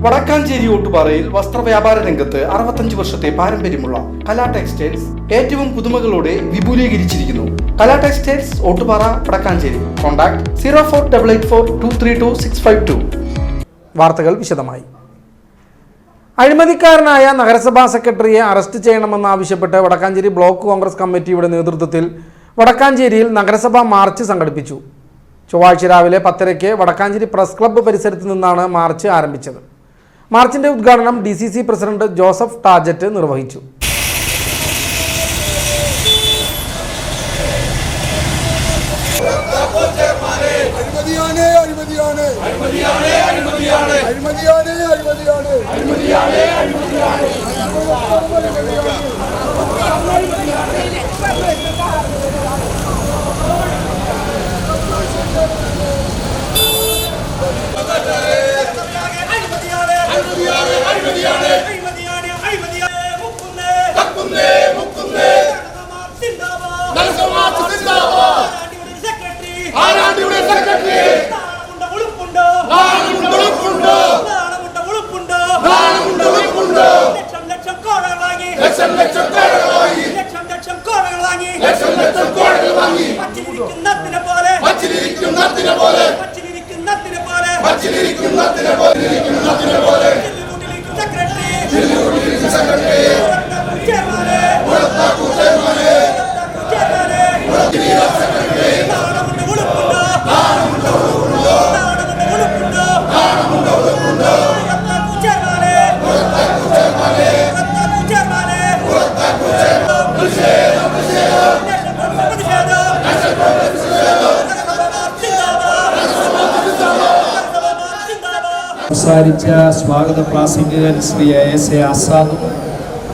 വടക്കാഞ്ചേരി ഓട്ടുപാറയിൽ വസ്ത്രവ്യാപാര രംഗത്ത് 65 വർഷത്തെ പാരമ്പര്യമുള്ള കലാ ടെക്സ്റ്റൈൽസ് ഏറ്റവും പുതുമകളോടെ വിപുലീകരിച്ചിരിക്കുന്നു. കലാ ടെക്സ്റ്റൈൽസ് ഓട്ടുപാറ വടക്കാഞ്ചേരി. കോൺടാക്ട് 0488423262. വാർത്തകൾ വിശദമായി. അഴിമതിക്കാരനായ നഗരസഭാ സെക്രട്ടറിയെ അറസ്റ്റ് ചെയ്യണമെന്നാവശ്യപ്പെട്ട് വടക്കാഞ്ചേരി ബ്ലോക്ക് കോൺഗ്രസ് കമ്മിറ്റിയുടെ നേതൃത്വത്തിൽ വടക്കാഞ്ചേരിയിൽ നഗരസഭാ മാർച്ച് സംഘടിപ്പിച്ചു. ചൊവ്വാഴ്ച രാവിലെ 10:30 വടക്കാഞ്ചേരി പ്രസ് ക്ലബ്ബ് പരിസരത്ത് നിന്നാണ് മാർച്ച് ആരംഭിച്ചത്. മാർച്ചിന്റെ ഉദ്ഘാടനം DCC പ്രസിഡന്റ് ജോസഫ് ടാജറ്റ് നിർവഹിച്ചു. സംസാരിച്ച സ്വാഗത പ്രാസംഗികൻ ശ്രീ A.S.A. ആസാദും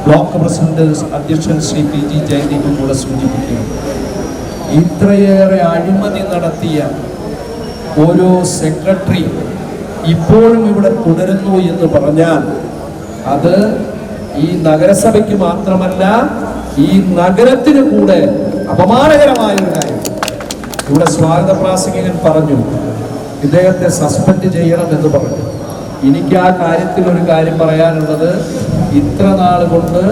ബ്ലോക്ക് പ്രസിഡന്റ് അധ്യക്ഷൻ ശ്രീ PG ജയദീപും കൂടെ സൂചിപ്പിക്കുന്നു. ഇത്രയേറെ അഴിമതി നടത്തിയ ഓരോ സെക്രട്ടറി ഇപ്പോഴും ഇവിടെ തുടരുന്നു എന്ന് പറഞ്ഞാൽ അത് ഈ നഗരസഭയ്ക്ക് മാത്രമല്ല ഈ നഗരത്തിന് കൂടെ അപമാനകരമായ ഒരു കാര്യം. ഇവിടെ സ്വാഗത പ്രാസംഗികൻ പറഞ്ഞു ഇദ്ദേഹത്തെ സസ്പെൻഡ് ചെയ്യണം എന്ന് പറഞ്ഞു. എനിക്ക് ആ കാര്യത്തിൽ ഒരു കാര്യം പറയാനുള്ളത്, ഇത്ര നാൾ കൊണ്ട്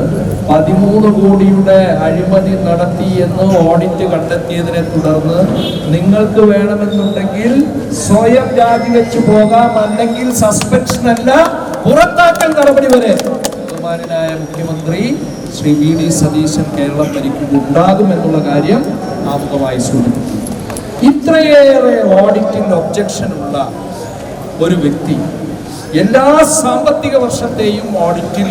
13 കോടിയുടെ അഴിമതി നടത്തി എന്ന് ഓഡിറ്റ് കണ്ടെത്തിയതിനെ തുടർന്ന് നിങ്ങൾക്ക് വേണമെന്നുണ്ടെങ്കിൽ സ്വയം രാജിവെച്ച് പോകാം, അല്ലെങ്കിൽ സസ്പെൻഷൻ അല്ല പുറത്താക്കൽ നടപടി വരെ ബഹുമാനനായ മുഖ്യമന്ത്രി ശ്രീ V.D. സതീശൻ കേരളം ഭരിക്കുമ്പോൾ ഉണ്ടാകുമെന്നുള്ള കാര്യം ആമുഖമായി സൂചിപ്പിച്ചു. ഇത്രയേറെ ഓഡിറ്റിംഗ് ഒബ്ജക്ഷൻ ഉള്ള ഒരു വ്യക്തി എല്ലാ സാമ്പത്തിക വർഷത്തെയും ഓഡിറ്റിൽ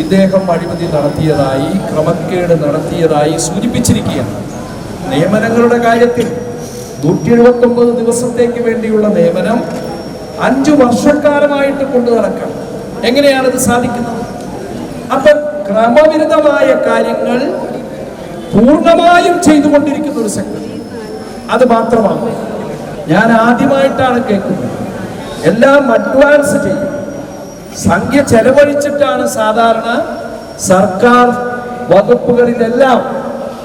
ഇദ്ദേഹം അഴിമതി നടത്തിയതായി, ക്രമക്കേട് നടത്തിയതായി സൂചിപ്പിച്ചിരിക്കുകയാണ്. നിയമനങ്ങളുടെ കാര്യത്തിൽ 179 ദിവസത്തേക്ക് വേണ്ടിയുള്ള നിയമനം 5 വർഷക്കാലമായിട്ട് കൊണ്ടു നടക്കാം. എങ്ങനെയാണത് സാധിക്കുന്നത്? അപ്പൊ ക്രമവിരുദ്ധമായ കാര്യങ്ങൾ പൂർണ്ണമായും ചെയ്തുകൊണ്ടിരിക്കുന്ന ഒരു സെക്ടർ. അത് മാത്രമാണ് ഞാൻ ആദ്യമായിട്ടാണ് കേൾക്കുന്നത്. എല്ലാം അഡ്വാൻസ് ചെയ്യും, സംഖ്യ ചെലവഴിച്ചിട്ടാണ് സാധാരണ സർക്കാർ വകുപ്പുകളിലെല്ലാം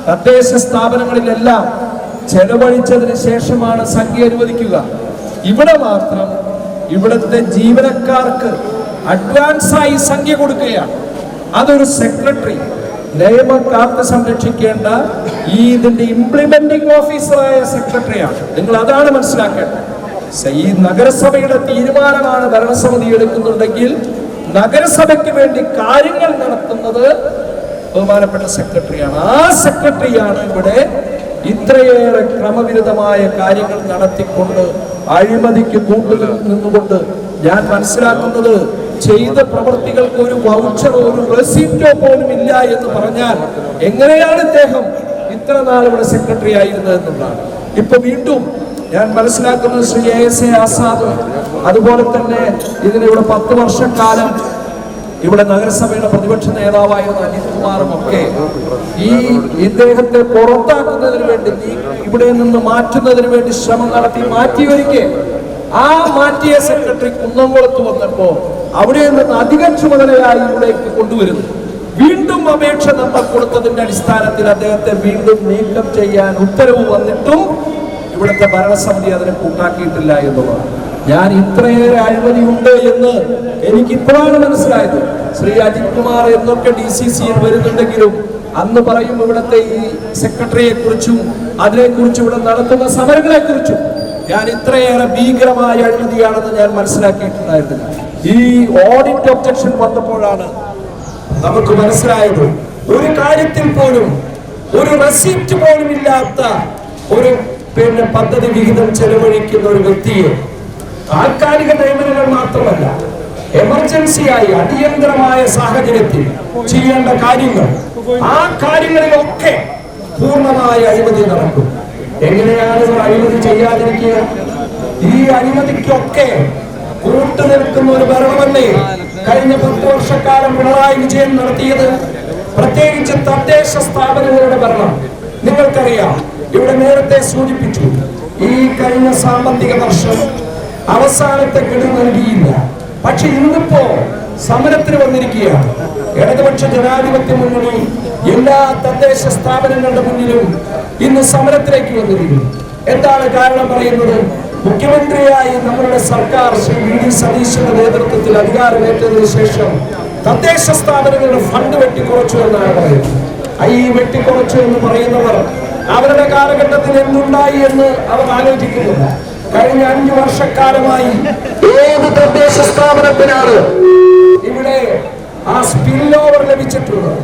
തദ്ദേശ സ്ഥാപനങ്ങളിലെല്ലാം ചെലവഴിച്ചതിന് ശേഷമാണ് സംഖ്യ അനുവദിക്കുക. ഇവിടെ മാത്രം ഇവിടുത്തെ ജീവനക്കാർക്ക് അഡ്വാൻസായി സംഖ്യ കൊടുക്കുകയാണ്. അതൊരു സെക്രട്ടറി, നിയമം കാത്ത് സംരക്ഷിക്കേണ്ട ഇതിന്റെ ഇംപ്ലിമെന്റിംഗ് ഓഫീസറായ സെക്രട്ടറിയാണ്. നിങ്ങൾ അതാണ് മനസ്സിലാക്കേണ്ടത്. ഈ നഗരസഭയുടെ തീരുമാനമാണ് ഭരണസമിതി എടുക്കുന്നുണ്ടെങ്കിൽ നഗരസഭയ്ക്ക് വേണ്ടി കാര്യങ്ങൾ നടത്തുന്നത് ബഹുമാനപ്പെട്ട സെക്രട്ടറിയാണ്. ആ സെക്രട്ടറിയാണ് ഇവിടെ ഇത്രയേറെ ക്രമവിരുദ്ധമായ കാര്യങ്ങൾ നടത്തിക്കൊണ്ട് അഴിമതിക്ക് നിന്നുകൊണ്ട് ഞാൻ മനസ്സിലാക്കുന്നത് ചെയ്ത പ്രവൃത്തികൾക്ക് ഒരു വൗച്ചറോ ഒരു റെസിപ്റ്റോ പോലും ഇല്ല എന്ന് പറഞ്ഞാൽ എങ്ങനെയാണ് ഇദ്ദേഹം ഇത്ര നാൾ ഇവിടെ സെക്രട്ടറി ആയിരുന്നത് എന്നുള്ളതാണ്. ഇപ്പൊ വീണ്ടും ഞാൻ മനസ്സിലാക്കുന്നത് ശ്രീ A.S.A. ആസാദ്, അതുപോലെ തന്നെ ഇതിനിവിടെ 10 വർഷക്കാലം ഇവിടെ നഗരസഭയുടെ പ്രതിപക്ഷ നേതാവായിരുന്ന അനിൽ കുമാറും ഒക്കെ ഈ ഇദ്ദേഹത്തെ പുറത്താക്കുന്നതിന് വേണ്ടി, ഇവിടെ നിന്ന് മാറ്റുന്നതിന് വേണ്ടി ശ്രമം നടത്തി മാറ്റിയൊരിക്കെ ആ മാറ്റിയ സെക്രട്ടറി കുന്നംകുളത്ത് വന്നപ്പോ അവിടെ നിന്ന് അധിക ചുമതലയായി ഇവിടേക്ക് കൊണ്ടുവരുന്നു. വീണ്ടും അപേക്ഷ നമ്മൾ കൊടുത്തതിന്റെ അടിസ്ഥാനത്തിൽ അദ്ദേഹത്തെ വീണ്ടും നീക്കം ചെയ്യാൻ ഉത്തരവ് വന്നിട്ടും ഇവിടുത്തെ ഭരണസമിതി അതിനെ കൂട്ടാക്കിയിട്ടില്ല എന്നുള്ളതാണ്. ഞാൻ ഇത്രയേറെ അഴിമതി ഉണ്ട് എന്ന് എനിക്ക് ഇപ്പോഴാണ് മനസ്സിലായത്. ശ്രീ അജിത് കുമാർ എന്നൊക്കെ DCCയിൽ വരുന്നുണ്ടെങ്കിലും അന്ന് പറയും ഇവിടുത്തെ ഈ സെക്രട്ടറിയെ കുറിച്ചും അതിനെക്കുറിച്ചും ഇവിടെ നടത്തുന്ന സമരങ്ങളെ കുറിച്ചും ഞാൻ ഇത്രയേറെ ഭീകരമായ അഴിമതിയാണെന്ന് ഞാൻ മനസ്സിലാക്കിയിട്ടുണ്ടായിരുന്നില്ല. ഈ ഓഡിറ്റ് ഒബ്ജക്ഷൻ വന്നപ്പോഴാണ് നമുക്ക് മനസ്സിലായത് ഒരു കാര്യത്തിൽ പോലും ഒരു റെസിപ്റ്റ് പോലും ഇല്ലാത്ത ഒരു പദ്ധതി വിഹിതം ചെലവഴിക്കുന്ന ഒരു വ്യക്തിയെ താൽക്കാലിക നിയമനങ്ങൾ മാത്രമല്ല, എമർജൻസിയായി അടിയന്തരമായ സാഹചര്യത്തിൽ ചെയ്യേണ്ട കാര്യങ്ങൾ, ആ കാര്യങ്ങളിലൊക്കെ പൂർണ്ണമായ അഴിമതി നടക്കും. എങ്ങനെയാണ് ഇവർ അഴിമതി ചെയ്യാതിരിക്കുക? ഈ അഴിമതിക്കൊക്കെ കൂട്ടുനിൽക്കുന്ന ഒരു ഭരണമല്ലേ കഴിഞ്ഞ 10 വർഷക്കാലം പിണറായി വിജയൻ നടത്തിയത്? പ്രത്യേകിച്ച് തദ്ദേശ സ്ഥാപനങ്ങളുടെ ഭരണം. നിങ്ങൾക്കറിയാം, ഇവിടെ നേരത്തെ സൂചിപ്പിച്ചു, ഈ കഴിഞ്ഞ സാമ്പത്തിക വർഷം അവസാനത്തെ ഗഡു നൽകിയില്ല. പക്ഷെ ഇന്നിപ്പോ സമരത്തിന് വന്നിരിക്കുകയാണ്. ഇടതുപക്ഷ ജനാധിപത്യ മുന്നണി എല്ലാ തദ്ദേശ സ്ഥാപനങ്ങളുടെ മുന്നിലും ഇന്ന് സമരത്തിലേക്ക് വന്നിരിക്കുന്നു. എന്താണ് കാരണം പറയുന്നത്? മുഖ്യമന്ത്രിയായി നമ്മളുടെ സർക്കാർ ശ്രീ VD സതീശന്റെ നേതൃത്വത്തിൽ അധികാരമേറ്റതിനു ശേഷം തദ്ദേശ സ്ഥാപനങ്ങളുടെ ഫണ്ട് വെട്ടിക്കുറച്ചു എന്നാണ് പറയുന്നത്. ഈ വെട്ടിക്കുറച്ചു എന്ന് പറയുന്നവർ അവരുടെ കാലഘട്ടത്തിൽ എന്തുണ്ടായി എന്ന് അവർ ആലോചിക്കുന്നില്ല. കഴിഞ്ഞ 5 വർഷക്കാലമായി ഏത് തദ്ദേശ സ്ഥാപനത്തിനാണ് ഇവിടെ ആ സ്പിൽ ഓവർ ലഭിച്ചിട്ടുള്ളത്?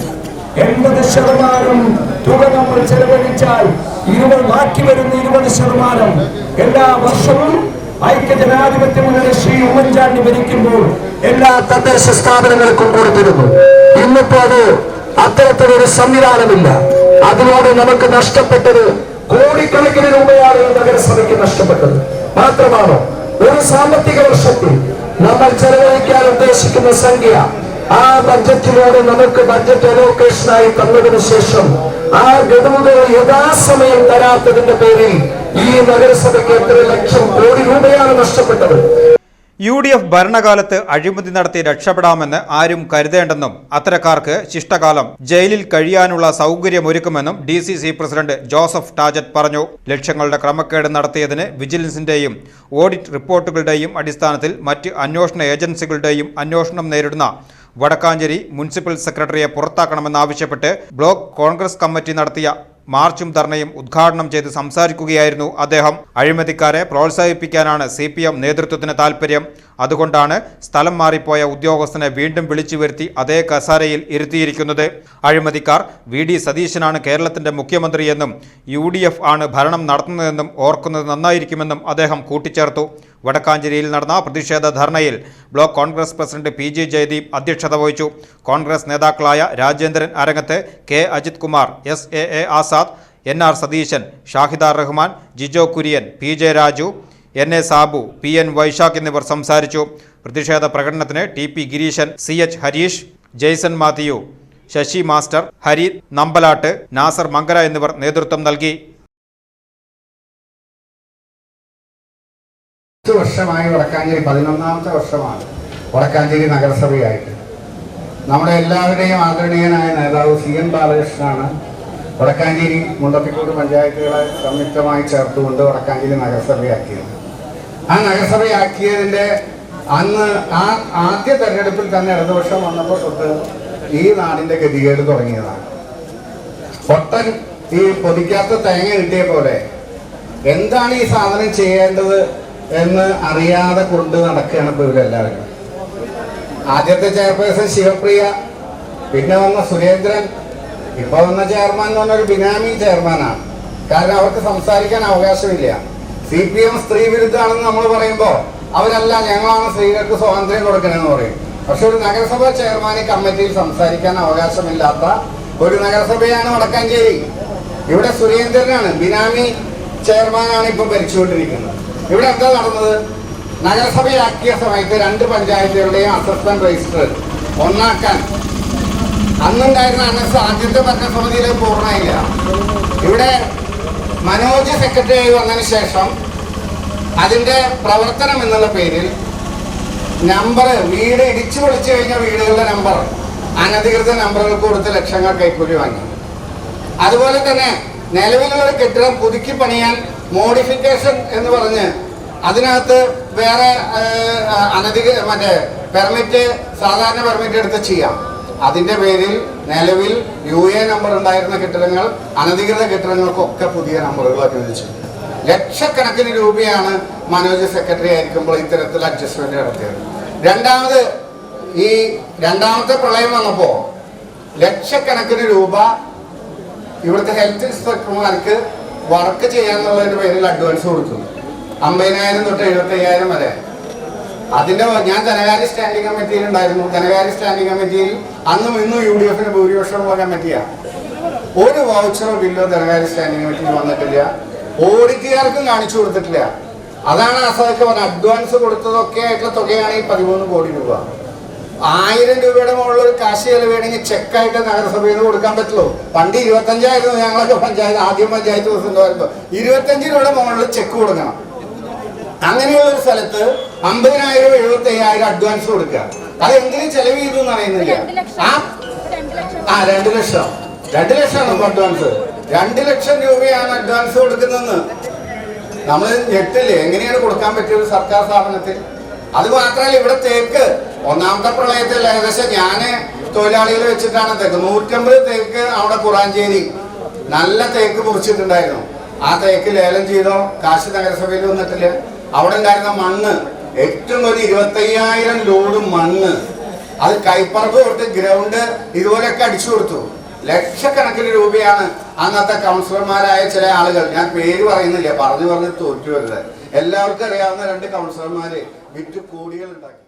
80% തുക നമ്മൾ ചെലവഴിച്ചാൽ ബാക്കി വരുന്ന 20% എല്ലാ വർഷവും ഐക്യജനാധിപത്യ മുന്നണി ശ്രീ ഉമ്മൻചാണ്ടി ഭരിക്കുമ്പോൾ എല്ലാ തദ്ദേശ സ്ഥാപനങ്ങൾക്കും കൊടുത്തിരുന്നു. ഇന്നിപ്പോ അത് അത്തരത്തിലൊരു സംവിധാനമില്ല. അതിനോട് നമുക്ക് നഷ്ടപ്പെട്ടത് കോടിക്കണക്കിന് രൂപയാണ് നഗരസഭയ്ക്ക് നഷ്ടപ്പെട്ടത്. മാത്രമാണോ, ഒരു സാമ്പത്തിക വർഷത്തിൽ നമ്മൾ ചെലവഴിക്കാൻ ഉദ്ദേശിക്കുന്ന സംഖ്യ ആ ബഡ്ജറ്റിലൂടെ നമുക്ക് ബഡ്ജറ്റ് അലോക്കേഷനായി തന്നതിനു ശേഷം ആ ഗഡുകൾ യഥാസമയം തരാത്തതിന്റെ പേരിൽ ഈ നഗരസഭയ്ക്ക് എത്ര ലക്ഷം കോടി രൂപയാണ് നഷ്ടപ്പെട്ടത്. UDF ഭരണകാലത്ത് അഴിമതി നടത്തി രക്ഷപ്പെടാമെന്ന് ആരും കരുതേണ്ടെന്നും അത്തരക്കാർക്ക് ശിഷ്ടകാലം ജയിലിൽ കഴിയാനുള്ള സൗകര്യമൊരുക്കുമെന്നും DCC പ്രസിഡന്റ് ജോസഫ് ടാജറ്റ് പറഞ്ഞു. ലക്ഷങ്ങളുടെ ക്രമക്കേട് നടത്തിയതിന് വിജിലൻസിന്റെയും ഓഡിറ്റ് റിപ്പോർട്ടുകളുടെയും അടിസ്ഥാനത്തിൽ മറ്റ് അന്വേഷണ ഏജൻസികളുടെയും അന്വേഷണം നേരിടുന്ന വടക്കാഞ്ചേരി മുനിസിപ്പൽ സെക്രട്ടറിയെ പുറത്താക്കണമെന്നാവശ്യപ്പെട്ട് ബ്ലോക്ക് കോൺഗ്രസ് കമ്മിറ്റി നടത്തിയ മാർച്ചും ധർണയും ഉദ്ഘാടനം ചെയ്ത് സംസാരിക്കുകയായിരുന്നു അദ്ദേഹം. അഴിമതിക്കാരെ പ്രോത്സാഹിപ്പിക്കാനാണ് CPM നേതൃത്വത്തിന് താൽപര്യം. അതുകൊണ്ടാണ് സ്ഥലം മാറിപ്പോയ ഉദ്യോഗസ്ഥനെ വീണ്ടും വിളിച്ചു വരുത്തി അതേ കസാരയിൽ ഇരുത്തിയിരിക്കുന്നത്. അഴിമതിക്കാർ VD സതീശനാണ് കേരളത്തിന്റെ മുഖ്യമന്ത്രിയെന്നും UDF ആണ് ഭരണം നടത്തുന്നതെന്നും ഓർക്കുന്നത് നന്നായിരിക്കുമെന്നും അദ്ദേഹം കൂട്ടിച്ചേർത്തു. വടക്കാഞ്ചേരിയിൽ നടന്ന പ്രതിഷേധ ധർണയിൽ block Congress president PG Jayadeep അധ്യക്ഷത വഹിച്ചു. കോൺഗ്രസ് നേതാക്കളായ രാജേന്ദ്രൻ അരങ്ങത്ത്, K Ajith Kumar, SAA Azad, NR Satheesan, ഷാഹിദാർ Rahman, Jijo Kurian, PJ Raju, NA Sabu, PN Vaishakh എന്നിവർ സംസാരിച്ചു. പ്രതിഷേധ പ്രകടനത്തിന് TP Gireeshan, CH Harish, Jaison Mathew, Sasi master, Hari Nambalat, Nasar Mankara എന്നിവർ നേതൃത്വം നൽകി. വർഷമായി വടക്കാഞ്ചേരി 11ാമത്തെ വർഷമാണ് വടക്കാഞ്ചേരി നഗരസഭയായിട്ട്. നമ്മുടെ എല്ലാവരുടെയും ആദരണീയനായ നേതാവ് CN ബാലകൃഷ്ണനാണ് വടക്കാഞ്ചേരി മുണ്ടത്തിക്കോട് പഞ്ചായത്തുകളെ സംയുക്തമായി ചേർത്തുകൊണ്ട് വടക്കാഞ്ചേരി നഗരസഭയാക്കിയത്. ആ നഗരസഭയാക്കിയതിൻ്റെ അന്ന് ആദ്യ തെരഞ്ഞെടുപ്പിൽ തന്നെ ഇടതുപക്ഷം വന്നപ്പോൾ തൊട്ട് ഈ നാടിൻ്റെ ഗതികേട് തുടങ്ങിയതാണ്. പൊട്ടൻ ഈ പൊതിക്കാത്ത തേങ്ങ കിട്ടിയ പോലെ എന്താണ് ഈ സാധനം ചെയ്യേണ്ടത് എന്ന് അറിയാതെ കൊണ്ട് നടക്കുകയാണ് ഇപ്പോൾ ഇവരെല്ലാവരും. ആദ്യത്തെ ചെയർപേഴ്സൺ ശിവപ്രിയ, പിന്നെ വന്ന സുരേന്ദ്രൻ, ഇപ്പൊ വന്ന ചെയർമാൻ എന്ന് പറഞ്ഞൊരു ബിനാമി ചെയർമാനാണ്. കാരണം അവർക്ക് സംസാരിക്കാൻ അവകാശമില്ല. CPM സ്ത്രീ വിരുദ്ധാണെന്ന് നമ്മൾ പറയുമ്പോൾ അവരല്ല, ഞങ്ങളാണ് സ്ത്രീകൾക്ക് സ്വാതന്ത്ര്യം കൊടുക്കണമെന്ന് പറയും. പക്ഷെ ഒരു നഗരസഭാ ചെയർമാൻ കമ്മിറ്റിയിൽ സംസാരിക്കാൻ അവകാശമില്ലാത്ത ഒരു നഗരസഭയാണ് വടക്കാഞ്ചേരി. ഇവിടെ സുരേന്ദ്രനാണ് ബിനാമി ചെയർമാനാണ് ഇപ്പം ഭരിച്ചുകൊണ്ടിരിക്കുന്നത്. ഇവിടെ എന്താ നടന്നത്? നഗരസഭയാക്കിയ സമയത്ത് 2 പഞ്ചായത്തുകളുടെയും അസസ്മെന്റ് രജിസ്റ്റർ ഒന്നാക്കാൻ അന്നുണ്ടായിരുന്ന ആദ്യത്തെ ഭരണസമിതിയിൽ പൂർണ്ണയില്ല. ഇവിടെ മനോജ് സെക്രട്ടറിയായി വന്നതിന് ശേഷം അതിൻ്റെ പ്രവർത്തനം എന്നുള്ള പേരിൽ നമ്പർ, വീട് ഇടിച്ചു പൊളിച്ചു കഴിഞ്ഞ വീടുകളുടെ നമ്പർ, അനധികൃത നമ്പറുകൾക്ക് കൊടുത്ത് ലക്ഷങ്ങൾ കൈക്കൂലി വാങ്ങി. അതുപോലെ തന്നെ നിലവിലുള്ള കെട്ടിടം പുതുക്കി പണിയാൻ മോഡിഫിക്കേഷൻ എന്ന് പറഞ്ഞ് അതിനകത്ത് വേറെ മറ്റേ പെർമിറ്റ്, സാധാരണ പെർമിറ്റ് എടുത്ത് ചെയ്യാം. അതിന്റെ പേരിൽ നിലവിൽ UA നമ്പർ ഉണ്ടായിരുന്ന കെട്ടിടങ്ങൾ അനധികൃത കെട്ടിടങ്ങൾക്കൊക്കെ പുതിയ നമ്പറുകളൊക്കെ വെച്ചു. ലക്ഷക്കണക്കിന് രൂപയാണ് മനോജ് സെക്രട്ടറി ആയിരിക്കുമ്പോൾ ഇത്തരത്തിൽ അഡ്ജസ്റ്റ്മെന്റ് നടത്തിയത്. രണ്ടാമത് ഈ രണ്ടാമത്തെ പ്രളയം വന്നപ്പോ ലക്ഷക്കണക്കിന് രൂപ ഇവിടുത്തെ ഹെൽത്ത് ഇൻസ്പെക്ടർമാർക്ക് വർക്ക് ചെയ്യാന്നുള്ളതിന്റെ പേരിൽ അഡ്വാൻസ് കൊടുത്തു. 50,000 തൊട്ട് 75,000 വരെ. അതിന്റെ ഞാൻ ധനകാര്യ സ്റ്റാൻഡിംഗ് കമ്മിറ്റിയിൽ ഉണ്ടായിരുന്നു. ധനകാര്യ സ്റ്റാൻഡിംഗ് കമ്മിറ്റിയിൽ അന്നും ഇന്നും UDF ഭൂരിപക്ഷമുള്ള കമ്മിറ്റിയാണ്. ഒരു വൗച്ചറോ ബില്ലോ ധനകാര്യ സ്റ്റാൻഡിംഗ് കമ്മിറ്റിയിൽ വന്നിട്ടില്ല. ഓഡിറ്റുകാർക്കും കാണിച്ചു കൊടുത്തിട്ടില്ല. അതാണ് അസതൊക്കെ പറഞ്ഞത്. അഡ്വാൻസ് കൊടുത്തതൊക്കെ ആയിട്ടുള്ള തുകയാണ് ഈ 13 കോടി രൂപ. 1000 രൂപയുടെ മുകളിൽ ഒരു കാശ് ചെലവേണമെങ്കിൽ ചെക്കായിട്ട് നഗരസഭയിൽ നിന്ന് കൊടുക്കാൻ പറ്റുള്ളൂ. പണ്ട് 25,000 ഞങ്ങളൊക്കെ ആദ്യം പഞ്ചായത്ത് പ്രസിഡന്റ് പറയുമ്പോൾ 25 രൂപയുടെ മുകളിൽ ചെക്ക് കൊടുക്കണം. അങ്ങനെയുള്ള ഒരു സ്ഥലത്ത് 50,000 75,000 അഡ്വാൻസ് കൊടുക്കുക. അത് എന്തിനും ചെലവ് ചെയ്തു എന്ന് അറിയുന്നില്ല. 2 ലക്ഷം 2 ലക്ഷമാണ് അഡ്വാൻസ്. 2 ലക്ഷം രൂപയാണ് അഡ്വാൻസ് കൊടുക്കുന്നതെന്ന് നമ്മൾ ഞെട്ടില്ലേ? എങ്ങനെയാണ് കൊടുക്കാൻ പറ്റിയത് സർക്കാർ സ്ഥാപനത്തിൽ? അത് മാത്രമല്ല, ഇവിടെ തേക്ക് ഒന്നാമത്തെ പ്രളയത്തിൽ ഏകദേശം ഞാന് തൊഴിലാളികൾ വെച്ചിട്ടാണ് തേക്ക് 150 തേക്ക് അവിടെ കുറാഞ്ചേരി നല്ല തേക്ക് മുറിച്ചിട്ടുണ്ടായിരുന്നു. ആ തേക്ക് ലേലം ചെയ്തോ? കാശ് നഗരസഭയിൽ വന്നിട്ടില്ല. അവിടെ ഉണ്ടായിരുന്ന മണ്ണ് ഏറ്റവും ഒരു 25,000 ലോഡ് മണ്ണ്, അത് കൈപ്പറമ്പ് തൊട്ട് ഗ്രൗണ്ട് ഇതുപോലെയൊക്കെ അടിച്ചു കൊടുത്തു. ലക്ഷക്കണക്കിന് രൂപയാണ് അന്നത്തെ കൗൺസിലർമാരായ ചില ആളുകൾ, ഞാൻ പേര് പറയുന്നില്ല, പറഞ്ഞു തോറ്റു വരുന്നത്, എല്ലാവർക്കും അറിയാവുന്ന 2 കൗൺസിലർമാര് വിറ്റ് കോടികൾ ഉണ്ടാക്കി.